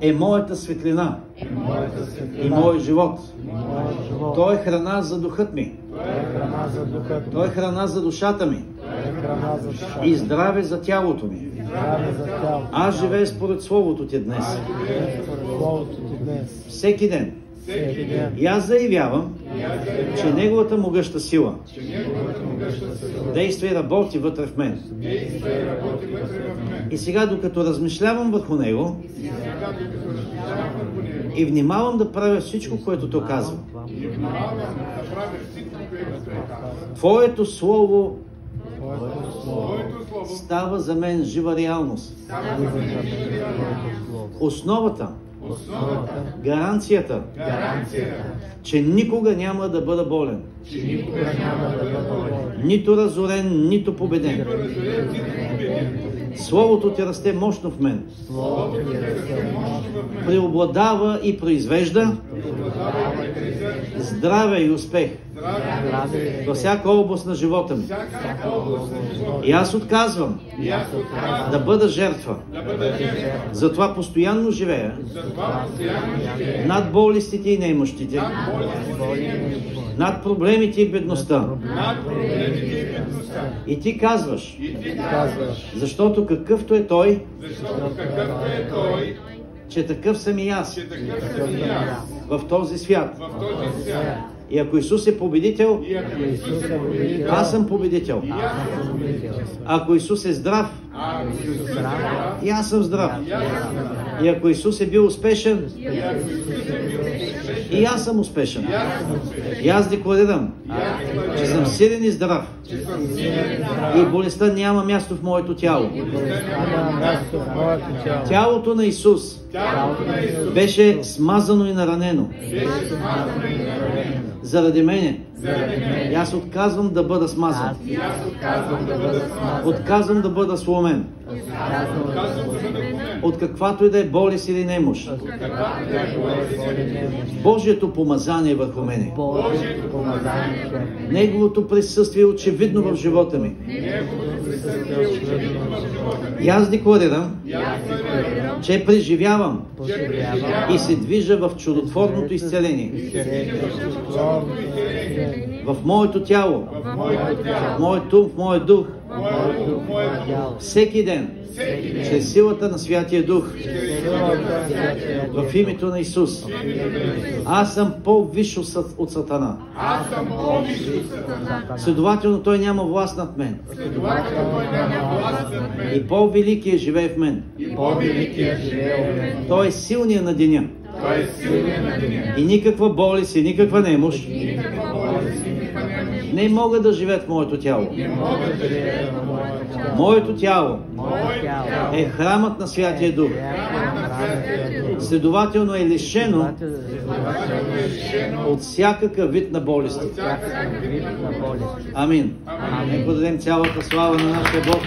е моята светлина и моят живот. Той е храна за духът ми. Той е храна за душата ми. И здраве за тялото ми. Аз живея според Словото ти днес. Всеки ден. И аз заявявам, че Неговата могъща сила действа и работи вътре в мен. И сега, докато размишлявам върху Него и внимавам да правя всичко, което Той казва, Твоето Слово става за мен жива реалност. Основата, гаранцията, че никога няма да бъда болен. Нито разорен, нито победен. Словото ти расте мощно в мен. Преобладава и произвежда здраве и успех във всяка област на живота ми. И аз отказвам да бъда жертва. Затова постоянно живея над болестите и немощите, над проблемите и бедността. И ти казваш, защото какъвто е Той, че такъв съм и аз в този свят. И ако Исус е победител, аз съм победител. Ако Исус е здрав, и аз съм здрав. И ако Исус е бил успешен, и аз съм успешен. И аз декларирам, че съм силен и здрав. И болестта няма място в моето тяло. Тялото на Исус беше смазано и наранено заради мене. И аз отказвам да бъда смазан. Отказвам да бъда сломен. От каквато и да е болест или немощ. Божието помазание върху мене. Неговото присъствие е очевидно в живота ми. И аз декларирам, че преживявам и се движа в чудотворното изцеление. В моето тяло, в моят ум, в моят дух, всеки ден, чрез силата на Святия Дух, в името на Исус. Аз съм по-висш от Сатана. Следователно Той няма власт над мен. И по-великият живее в мен. Той е силният на деня. И никаква болест и никаква немощ не могат да живеят в моето тяло. Моето тяло е храмът на Святия Дух. Следователно е лишено от всякакъв вид на болести. Амин. Нека дадем цялата слава на нашия Бог.